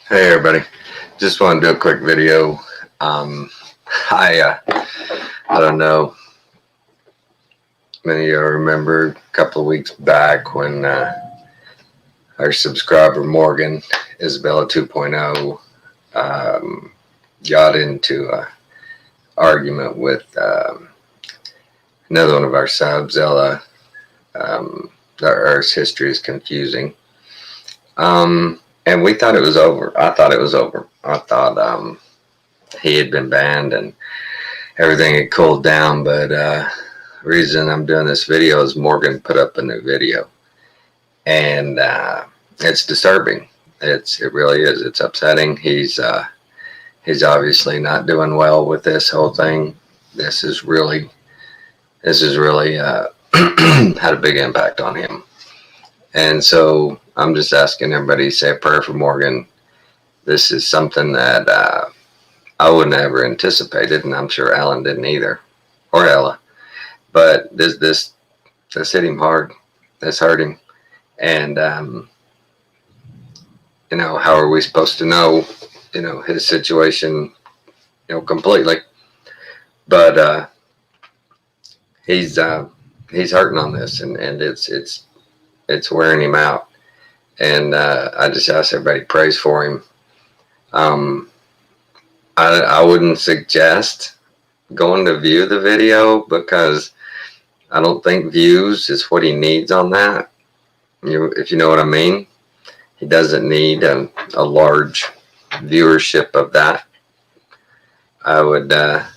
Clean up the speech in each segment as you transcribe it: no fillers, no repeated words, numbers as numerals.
Hey everybody, just want to do a quick video. Um, I don't know, many of you remember a couple of weeks back when our subscriber Morgan, Isabella 2.0, got into an argument with another one of our subs, Ella. The Earth's history is confusing. And we thought it was over. I thought it was over. I thought he had been banned and everything had cooled down, but the reason I'm doing this video is Morgan put up a new video, and it's disturbing. It really is. It's upsetting. He's obviously not doing well with this whole thing. This is really had a big impact on him, and so I'm just asking everybody to say a prayer for Morgan. This is something that I wouldn't have ever anticipated, and I'm sure Alan didn't either, or Ella. But this hit him hard. This hurt him, and how are we supposed to know, his situation, completely? But he's hurting on this, and it's wearing him out. And I just ask everybody prays for him. I wouldn't suggest going to view the video because I don't think views is what he needs on that. If you know what I mean. He doesn't need a large viewership of that. I would,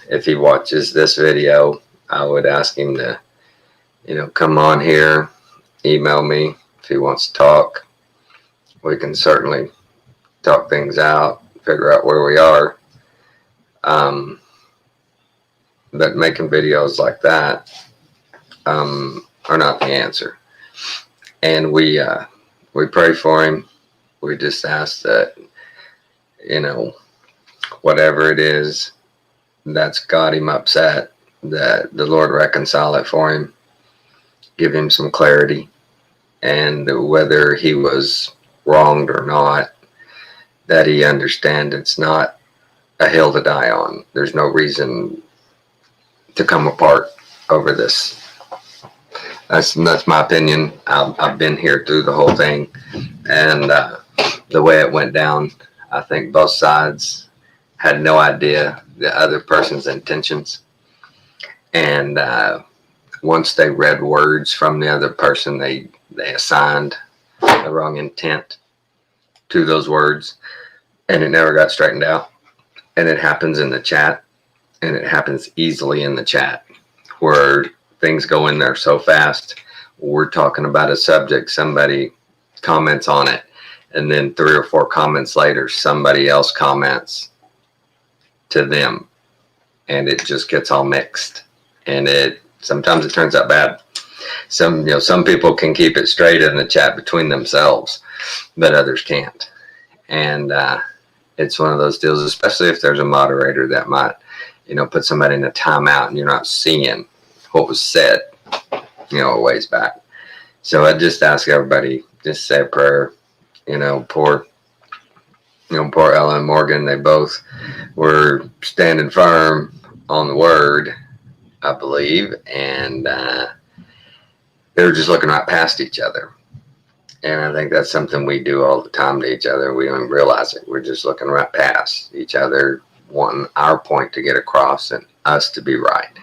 if he watches this video, I would ask him to, come on here, email me if he wants to talk. We can certainly talk things out, figure out where we are. But making videos like that are not the answer. And we pray for him. We just ask that, whatever it is that's got him upset, that the Lord reconcile it for him, give him some clarity, and whether he was wronged or not, that he understand it's not a hill to die on. There's no reason to come apart over this. That's my opinion. I've been here through the whole thing, and the way it went down, I think both sides had no idea the other person's intentions, and once they read words from the other person, they assigned the wrong intent to those words, and it never got straightened out. And it happens in the chat, and it happens easily in the chat, where things go in there so fast. We're talking about a subject, somebody comments on it, and then 3 or 4 comments later, somebody else comments to them, and it just gets all mixed. And sometimes it turns out bad. Some people can keep it straight in the chat between themselves, but others can't. And it's one of those deals, especially if there's a moderator that might, put somebody in a timeout and you're not seeing what was said, a ways back. So I just ask everybody, just say a prayer. Poor Ella and Morgan, they both were standing firm on the word, I believe, and they were just looking right past each other. And I think that's something we do all the time to each other. We don't even realize it. We're just looking right past each other, wanting our point to get across and us to be right.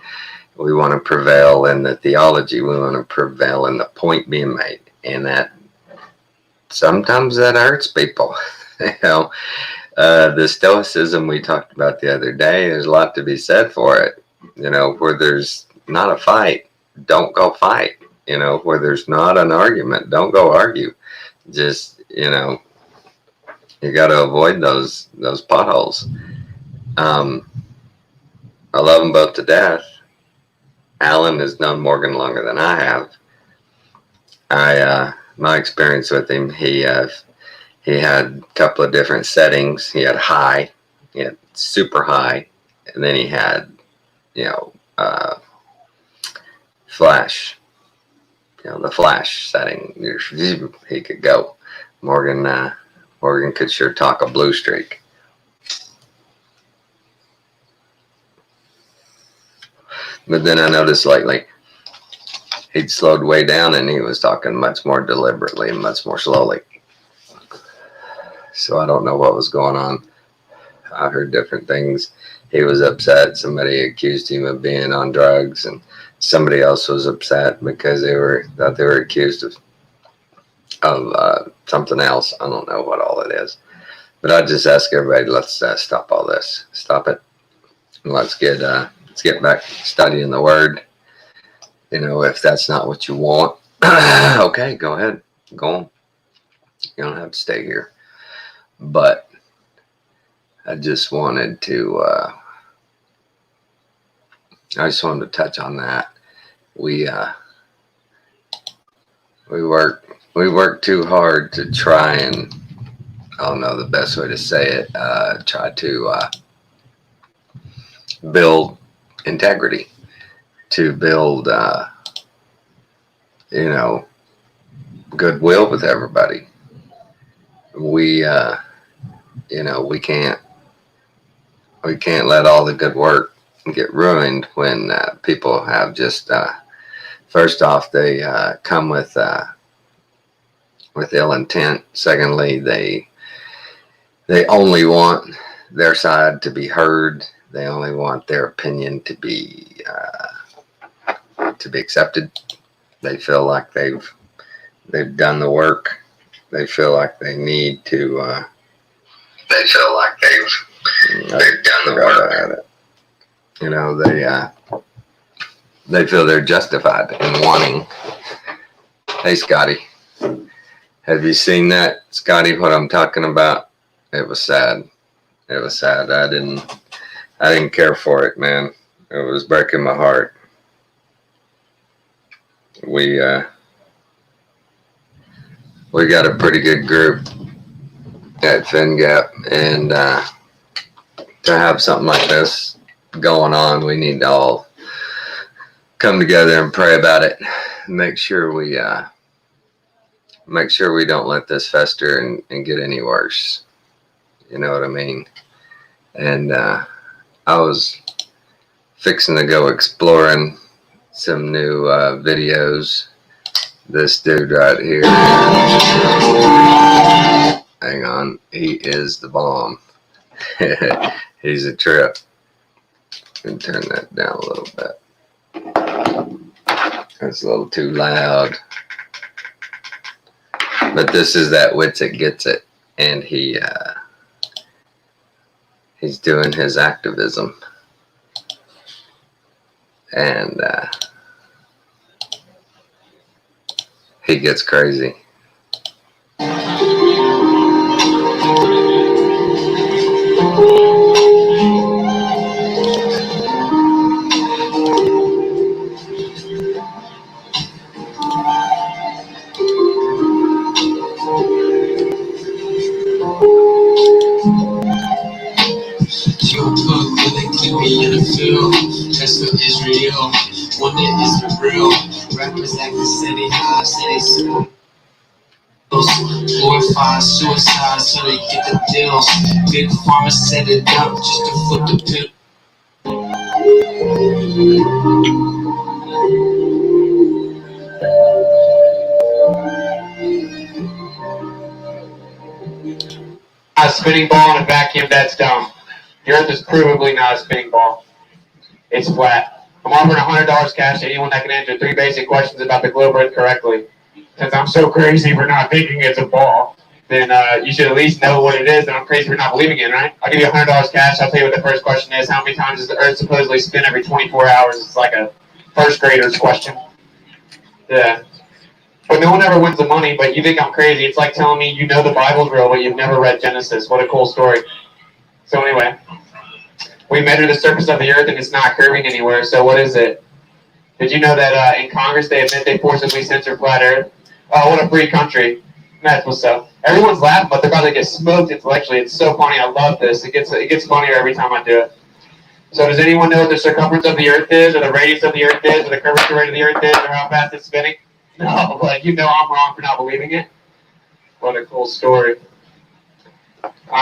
We want to prevail in the theology. We want to prevail in the point being made. And that sometimes that hurts people. The stoicism we talked about the other day, there's a lot to be said for it. Where there's not a fight, don't go fight. Where there's not an argument, don't go argue. Just, you got to avoid those potholes. I love them both to death. Alan has known Morgan longer than I have. My experience with him, he had a couple of different settings. He had high, he had super high, and then he had, flash. The flash setting. He could go. Morgan Morgan could sure talk a blue streak. But then I noticed lately he'd slowed way down and he was talking much more deliberately and much more slowly. So I don't know what was going on. I heard different things. He was upset. Somebody accused him of being on drugs, and somebody else was upset because thought they were accused of something else. I don't know what all it is. But I just ask everybody, let's stop all this. Stop it. And let's get back studying the Word. You know, if that's not what you want, okay, go ahead. Go on. You don't have to stay here. But I just wanted to touch on that. We work too hard to try and, I don't know the best way to say it, try to build integrity, to build goodwill with everybody. We can't let all the good work get ruined when people have just first off, they come with ill intent. Secondly, they only want their side to be heard. They only want their opinion to be accepted. They feel like they've done the work. They feel like they need to. They feel like they've done the work. You know, they feel they're justified in wanting. Hey, Scotty, have you seen that, Scotty? What I'm talking about? It was sad. It was sad. I didn't care for it, man. It was breaking my heart. We got a pretty good group at FinGap, and to have something like this going on, we need to all come together and pray about it. Make sure we don't let this fester and get any worse. You know what I mean? And I was fixing to go exploring some new videos. This dude right here, hang on, he is the bomb. He's a trip. And turn that down a little bit. That's a little too loud. But this is that Wits It Gets It, and he's doing his activism, and he gets crazy. In the field, that's for Israel. One that is for real. Rappers acting steady high, steady slow. Glorify suicide so they get the deals. Big pharma set it up just to flip the pill. A spinning ball in a vacuum, that's dumb. The Earth is provably not a spinning ball. It's flat. I'm offering $100 cash to anyone that can answer 3 basic questions about the globe Earth correctly. Since I'm so crazy for not thinking it's a ball, then you should at least know what it is, and I'm crazy for not believing in it, right? I'll give you $100 cash. I'll tell you what the first question is. How many times does the Earth supposedly spin every 24 hours? It's like a first grader's question. Yeah. But no one ever wins the money, but you think I'm crazy. It's like telling me you know the Bible's real, but you've never read Genesis. What a cool story. So anyway, we measure the surface of the Earth, and it's not curving anywhere. So what is it? Did you know that in Congress they admit they forcibly censor flat Earth? Oh, what a free country. That's what's up. Everyone's laughing, but they're about to get smoked intellectually. It's so funny. I love this. It gets funnier every time I do it. So does anyone know what the circumference of the Earth is, or the radius of the Earth is, or the curvature rate of the Earth is, or how fast it's spinning? No, but you know I'm wrong for not believing it. What a cool story.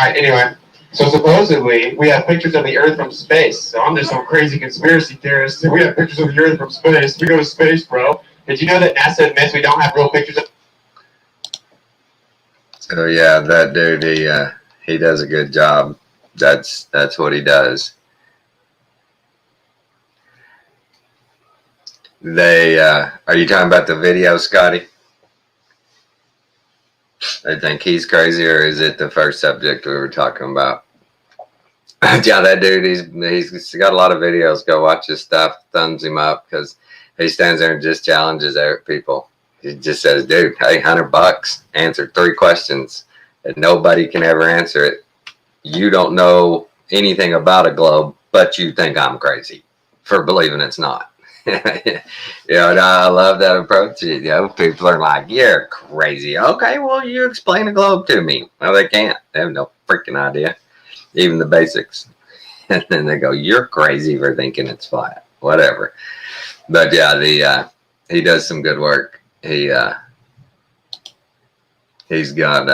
right, anyway. So supposedly, we have pictures of the Earth from space. So I'm just some crazy conspiracy theorist. We have pictures of the Earth from space. We go to space, bro. Did you know that NASA admits we don't have real pictures of... So yeah, that dude, he does a good job. That's what he does. They are you talking about the video, Scotty? I think he's crazy, or is it the first subject we were talking about? Yeah, that dude, he's got a lot of videos. Go watch his stuff. Thumbs him up because he stands there and just challenges people. He just says, dude, hey, $100, answer 3 questions, and nobody can ever answer it. You don't know anything about a globe, but you think I'm crazy for believing it's not. And I love that approach. People are like, you're crazy. Okay, well, you explain a globe to me. Well, they can't. They have no freaking idea, even the basics. And then they go, you're crazy for thinking it's flat. Whatever. But yeah, he does some good work. He's got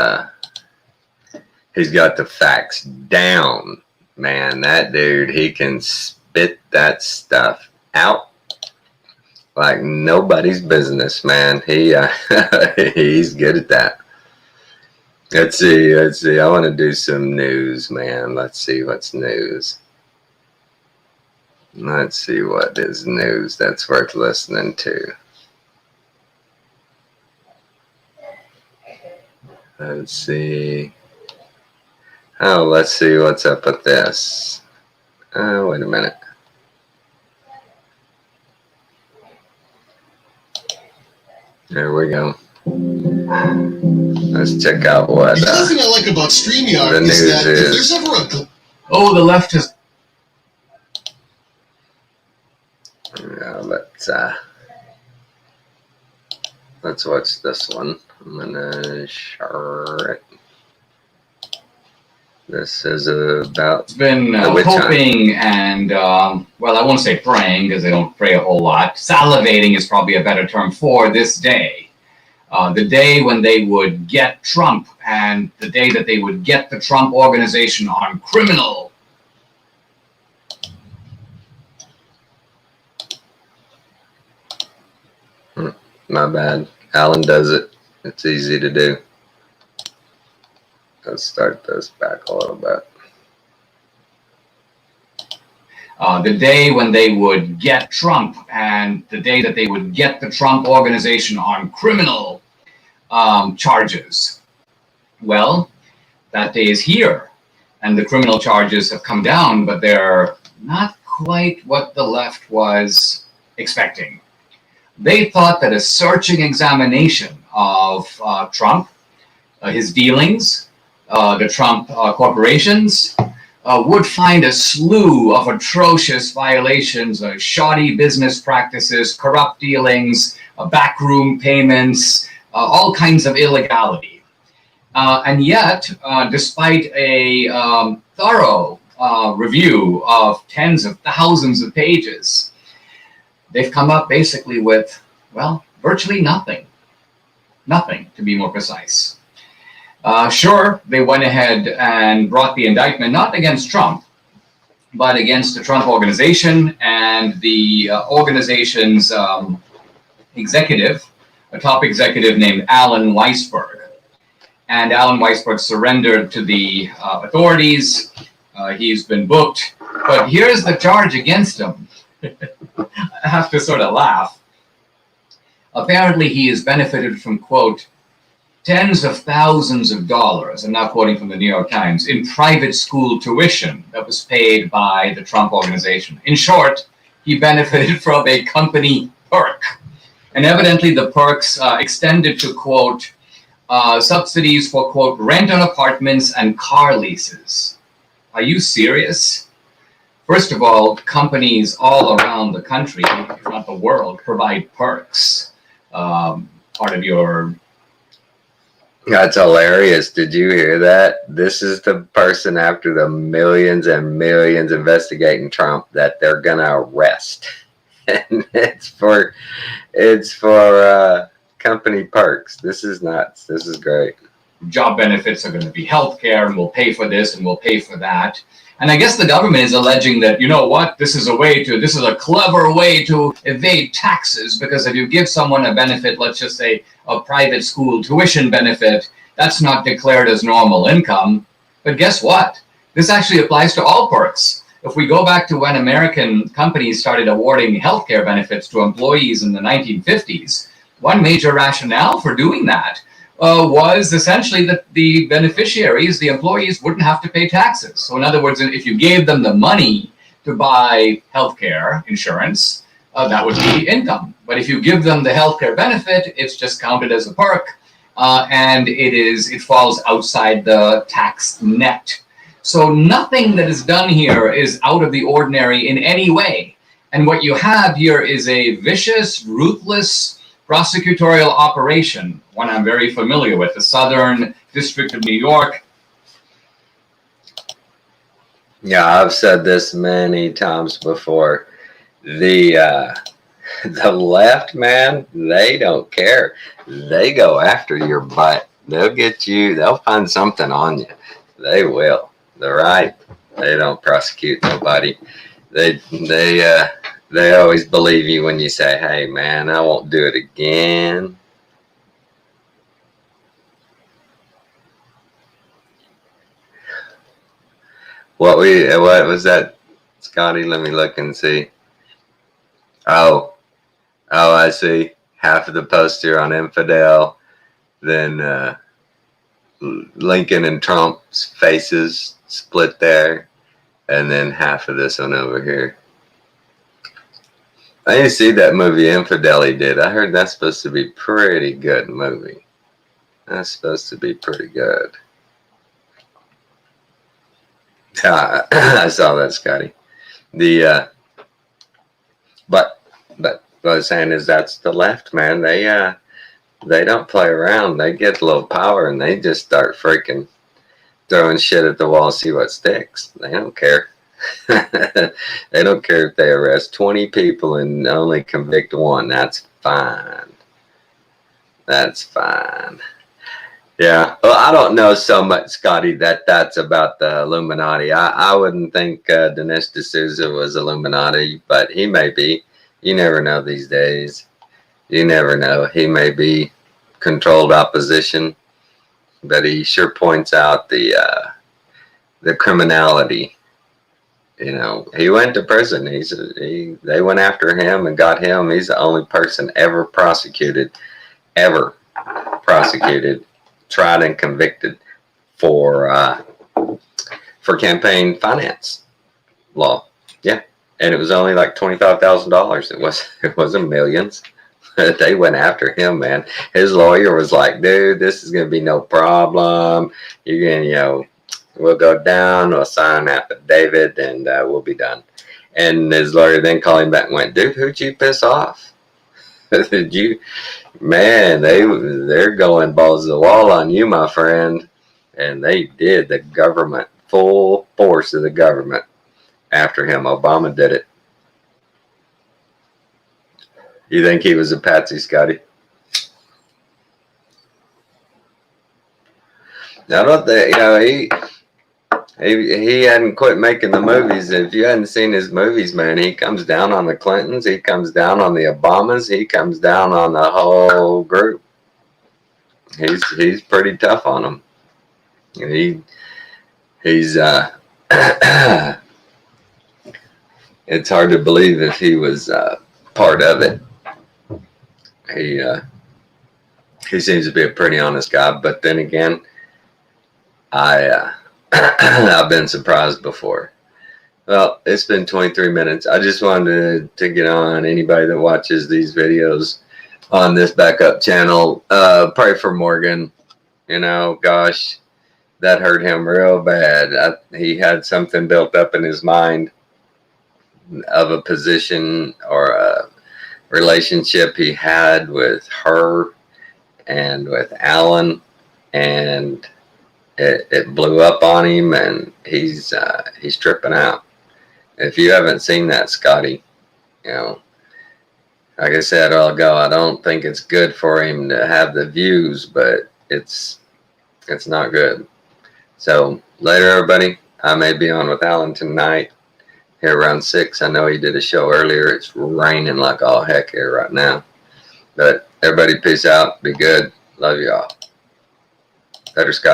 the facts down, man. That dude, he can spit that stuff out like nobody's business, man. He's good at that. Let's see. I want to do some news, man. Let's see what's news. Let's see what is news that's worth listening to. Let's see. Oh, let's see what's up with this. Oh, wait a minute. There we go. Let's check out what the other thing I like about StreamYard the news is that if is. there's ever a... Oh, the left has... Yeah, let's watch this one. I'm gonna share it. This is about been witch hunt. hoping and, well, I won't say praying because they don't pray a whole lot. Salivating is probably a better term for this day. The day when they would get Trump and the day that they would get the Trump organization on criminal. My bad. Alan does it. It's easy to do. Let's start this back a little bit. The day when they would get Trump and the day that they would get the Trump organization on criminal charges. Well, that day is here, and the criminal charges have come down, but they're not quite what the left was expecting. They thought that a searching examination of Trump, his dealings, the Trump corporations, would find a slew of atrocious violations, shoddy business practices, corrupt dealings, backroom payments, all kinds of illegality. And yet, despite a thorough review of tens of thousands of pages, they've come up basically with, well, virtually nothing. Nothing, to be more precise. Sure, they went ahead and brought the indictment not against Trump, but against the Trump organization and the organization's executive, a top executive named Alan Weisberg. And Alan Weisberg surrendered to the authorities. He's been booked. But here's the charge against him. I have to sort of laugh. Apparently, he has benefited from, quote, tens of thousands of dollars, I'm now quoting from the New York Times, in private school tuition that was paid by the Trump organization. In short, he benefited from a company perk. And evidently the perks extended to, quote, subsidies for, quote, rent on apartments and car leases. Are you serious? First of all, companies all around the country, if not the world, provide perks. Part of your... That's hilarious. Did you hear that? This is the person after the millions and millions investigating Trump that they're gonna arrest. And it's for company perks. This is nuts. This is great. job benefits are going to be healthcare, and we'll pay for this and we'll pay for that. And I guess the government is alleging that, you know what, this is a clever way to evade taxes, because if you give someone a benefit, let's just say a private school tuition benefit, that's not declared as normal income. But guess what? This actually applies to all perks. If we go back to when American companies started awarding healthcare benefits to employees in the 1950s, one major rationale for doing that was essentially that the beneficiaries, the employees, wouldn't have to pay taxes. So in other words, if you gave them the money to buy healthcare insurance, that would be income. But if you give them the healthcare benefit, it's just counted as a perk, and it falls outside the tax net. So nothing that is done here is out of the ordinary in any way. And what you have here is a vicious, ruthless prosecutorial operation, one I'm very familiar with, the Southern District of New York. Yeah, I've said this many times before. The left, man, they don't care. They go after your butt. They'll get you. They'll find something on you. They will. The right, they don't prosecute nobody. They always believe you when you say, "Hey, man, I won't do it again." What was that, Scotty? Let me look and see. Oh, I see. Half of the poster on Infidel, then Lincoln and Trump's faces split there, and then half of this one over here. I didn't see that movie Infidel he did. I heard that's supposed to be pretty good movie. That's supposed to be pretty good. I saw that, Scotty. But what I was saying is that's the left, man. They don't play around. They get a little power and they just start freaking throwing shit at the wall, see what sticks. They don't care. They don't care if they arrest 20 people and only convict one. That's fine. That's fine. Yeah. Well, I don't know so much, Scotty, that's about the Illuminati. I wouldn't think Dinesh D'Souza was Illuminati, but he may be. You never know these days. You never know. He may be controlled opposition, but he sure points out the criminality. You know, he went to prison. They went after him and got him. He's the only person ever prosecuted, tried and convicted for campaign finance law. Yeah, and it was only like $25,000. It wasn't millions. They went after him, man. His lawyer was like, "Dude, this is gonna be no problem. You're gonna, we'll go down, we'll sign an affidavit, and we'll be done." And his lawyer then called him back and went, "Dude, who'd you piss off? Did you, man, they're going balls to the wall on you, my friend." And they did. The government, full force of the government after him. Obama did it. You think he was a patsy, Scotty? I don't think, he hadn't quit making the movies. If you hadn't seen his movies, man, he comes down on the Clintons, he comes down on the Obamas, he comes down on the whole group. He's pretty tough on them. He's it's hard to believe if he was part of it. He seems to be a pretty honest guy, but then again, I've been surprised before. Well, it's been 23 minutes. I just wanted to get on anybody that watches these videos on this backup channel. Pray for Morgan. Gosh, that hurt him real bad. He had something built up in his mind of a position or a relationship he had with her and with Alan, and it blew up on him, and he's tripping out. If you haven't seen that, Scotty, like I said a while ago, I don't think it's good for him to have the views, but it's It's not good. So later, everybody. I may be on with Alan tonight here around 6. I know he did a show earlier. It's raining like all heck here right now. But everybody, peace out. Be good. Love you all. Better Scott.